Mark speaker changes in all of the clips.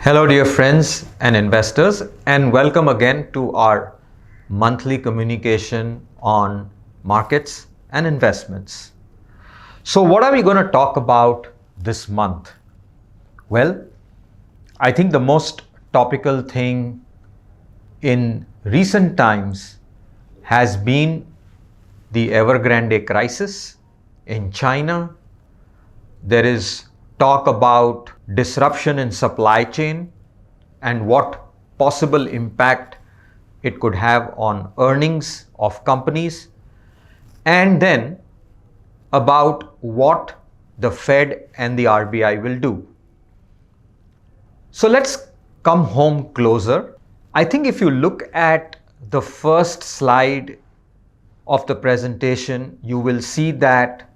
Speaker 1: Hello, dear friends and investors, and welcome again to our monthly communication on markets and investments. So, what are we going to talk about this month? Well, I think the most topical thing in recent times has been the Evergrande crisis in China. There is talk about disruption in supply chain and what possible impact it could have on earnings of companies, and then about what the Fed and the RBI will do. So let's come home closer. I think if you look at the first slide of the presentation, you will see that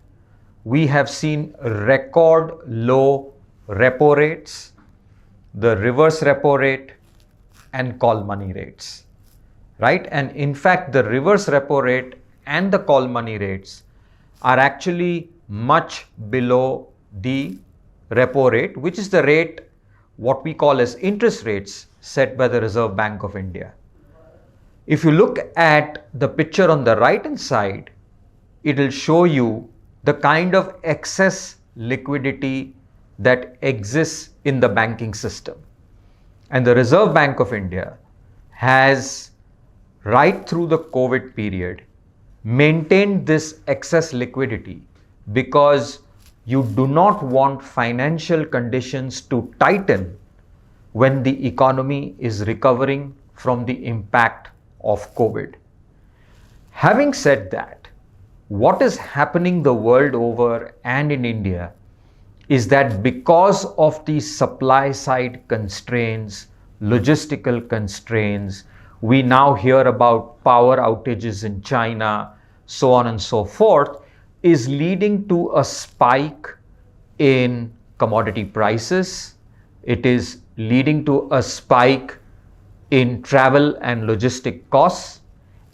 Speaker 1: we have seen record low repo rates, the reverse repo rate, and call money rates, right? And in fact, the reverse repo rate and the call money rates are actually much below the repo rate, which is the rate what we call as interest rates set by the Reserve Bank of India. If you look at the picture on the right hand side, it will show you the kind of excess liquidity that exists in the banking system. And the Reserve Bank of India has, right through the COVID period, maintained this excess liquidity because you do not want financial conditions to tighten when the economy is recovering from the impact of COVID. Having said that, what is happening the world over and in India is that because of the supply side constraints, logistical constraints, we now hear about power outages in China, so on and so forth, is leading to a spike in commodity prices. It is leading to a spike in travel and logistic costs,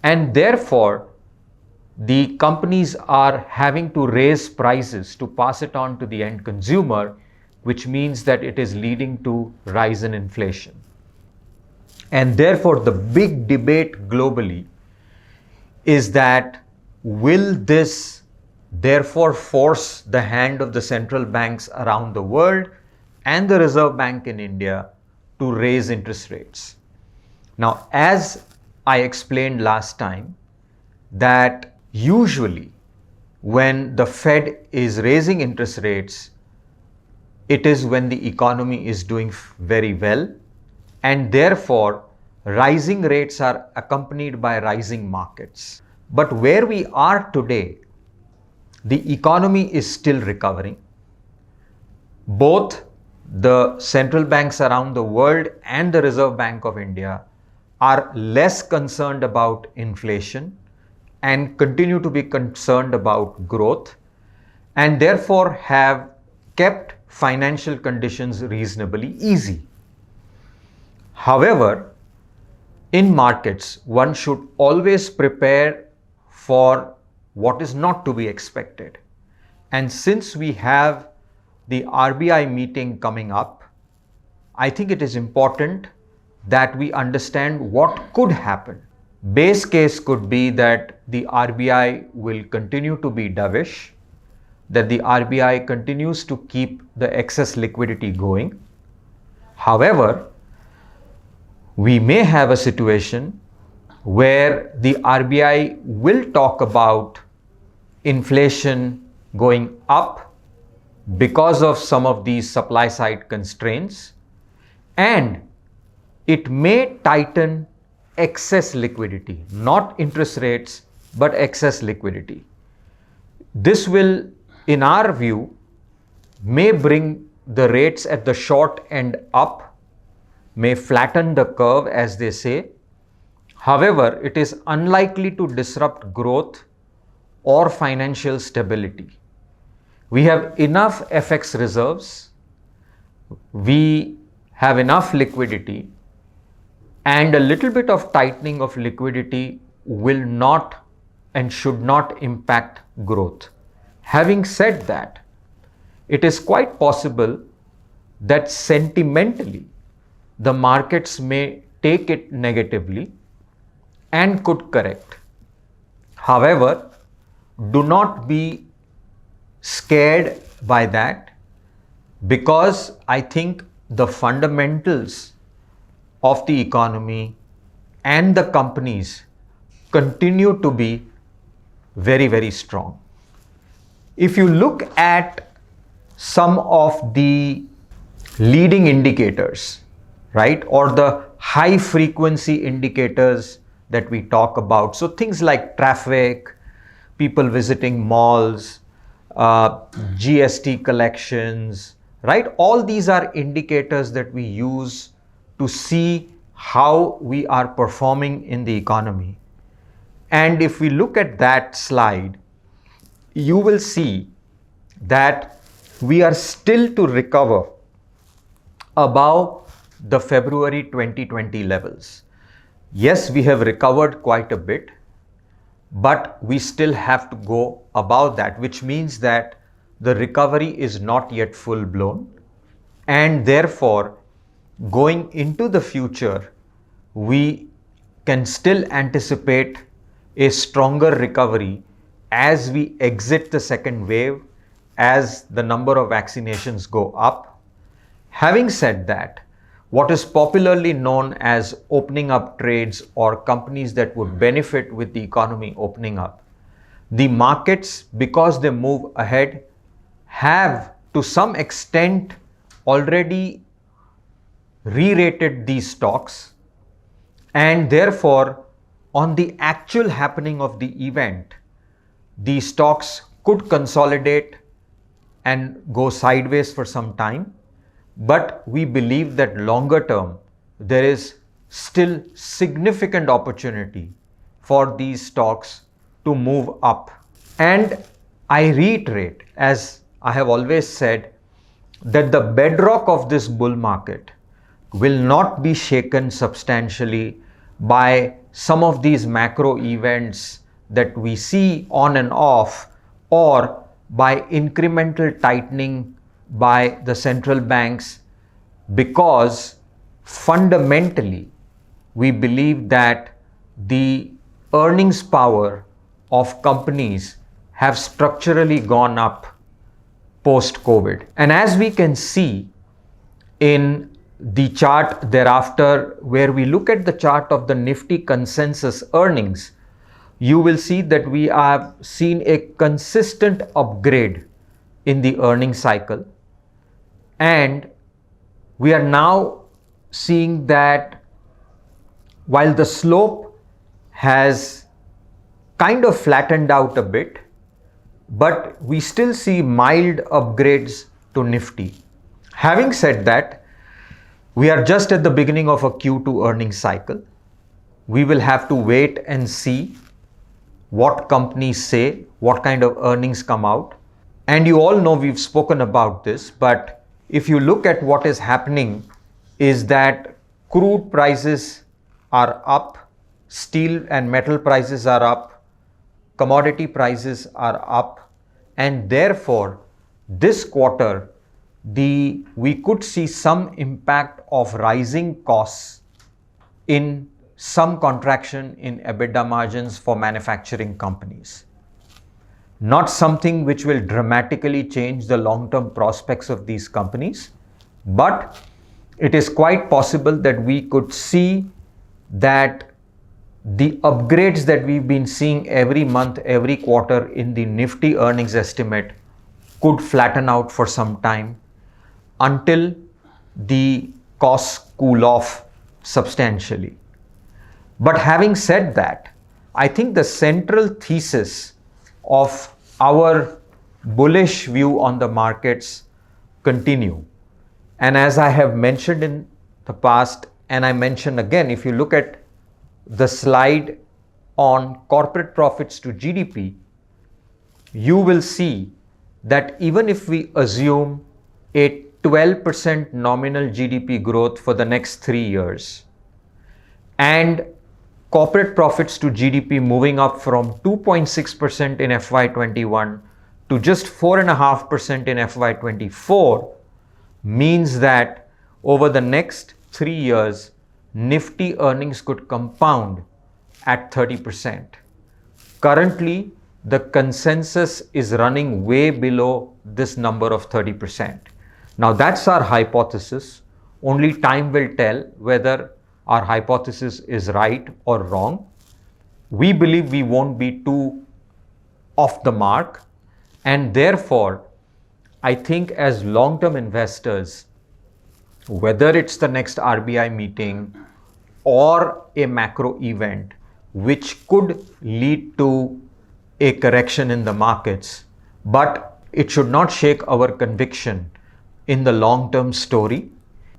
Speaker 1: and therefore the companies are having to raise prices to pass it on to the end consumer, which means that it is leading to rise in inflation. And therefore, the big debate globally is that will this therefore force the hand of the central banks around the world and the Reserve Bank in India to raise interest rates? Now, as I explained last time, that usually when the Fed is raising interest rates, it is when the economy is doing very well, and therefore rising rates are accompanied by rising markets. But where we are today, the economy is still recovering. Both the central banks around the world and the Reserve Bank of India are less concerned about inflation and continue to be concerned about growth, and therefore have kept financial conditions reasonably easy. However, in markets, one should always prepare for what is not to be expected. And since we have the RBI meeting coming up, I think it is important that we understand what could happen. Base case could be that the RBI will continue to be dovish, that the RBI continues to keep the excess liquidity going. However, we may have a situation where the RBI will talk about inflation going up because of some of these supply side constraints, and it may tighten excess liquidity, not interest rates, but excess liquidity. This will, in our view, may bring the rates at the short end up, may flatten the curve, as they say. However, it is unlikely to disrupt growth or financial stability. We have enough FX reserves, we have enough liquidity, and a little bit of tightening of liquidity will not and should not impact growth. Having said that, it is quite possible that sentimentally the markets may take it negatively and could correct. However, do not be scared by that, because I think the fundamentals of the economy and the companies continue to be very, very strong. If you look at some of the leading indicators, right, or the high frequency indicators that we talk about, so things like traffic, people visiting malls, GST collections, right, all these are indicators that we use to see how we are performing in the economy. And if we look at that slide, you will see that we are still to recover above the February 2020 levels. Yes, we have recovered quite a bit, but we still have to go above that, which means that the recovery is not yet full blown. And therefore, going into the future, we can still anticipate a stronger recovery as we exit the second wave, as the number of vaccinations go up. Having said that, what is popularly known as opening up trades, or companies that would benefit with the economy opening up, the markets, because they move ahead, have to some extent already re-rated these stocks, and therefore on the actual happening of the event, the stocks could consolidate and go sideways for some time. But we believe that longer term, there is still significant opportunity for these stocks to move up. And I reiterate, as I have always said, that the bedrock of this bull market will not be shaken substantially by some of these macro events that we see on and off, or by incremental tightening by the central banks, because fundamentally we believe that the earnings power of companies have structurally gone up post-COVID. And as we can see in the chart thereafter, where we look at the chart of the Nifty consensus earnings, you will see that we have seen a consistent upgrade in the earnings cycle. And we are now seeing that while the slope has kind of flattened out a bit, but we still see mild upgrades to Nifty. Having said that, we are just at the beginning of a Q2 earnings cycle. We will have to wait and see what companies say, what kind of earnings come out. And you all know we've spoken about this, but if you look at what is happening, is that crude prices are up, steel and metal prices are up, commodity prices are up, and therefore this quarter we could see some impact of rising costs in some contraction in EBITDA margins for manufacturing companies. Not something which will dramatically change the long-term prospects of these companies, but it is quite possible that we could see that the upgrades that we've been seeing every month, every quarter in the Nifty earnings estimate could flatten out for some time until the costs cool off substantially. But having said that, I think the central thesis of our bullish view on the markets continue. And as I have mentioned in the past, and I mention again, if you look at the slide on corporate profits to GDP, you will see that even if we assume a 12% nominal GDP growth for the next 3 years, and corporate profits to GDP moving up from 2.6% in FY21 to just 4.5% in FY24, means that over the next 3 years, Nifty earnings could compound at 30%. Currently, the consensus is running way below this number of 30%. Now, that's our hypothesis. Only time will tell whether our hypothesis is right or wrong. We believe we won't be too off the mark, and therefore, I think as long-term investors, whether it's the next RBI meeting or a macro event which could lead to a correction in the markets, but it should not shake our conviction in the long-term story.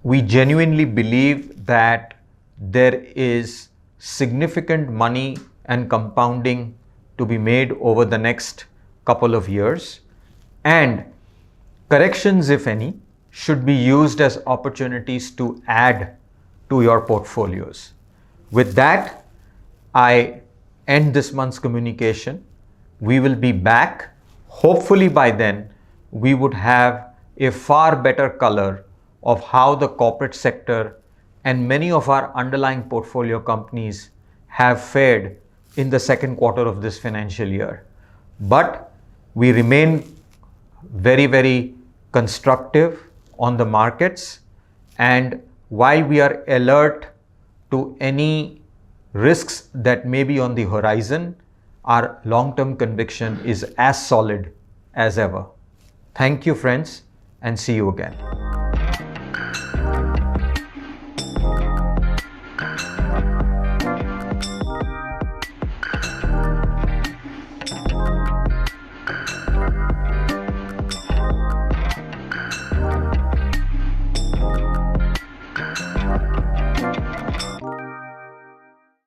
Speaker 1: We genuinely believe that there is significant money and compounding to be made over the next couple of years, and corrections, if any, should be used as opportunities to add to your portfolios. With that, I end this month's communication. We will be back. Hopefully by then, we would have a far better color of how the corporate sector and many of our underlying portfolio companies have fared in the second quarter of this financial year. But we remain very, very constructive on the markets, and while we are alert to any risks that may be on the horizon, our long-term conviction is as solid as ever. Thank you, friends, and see you again.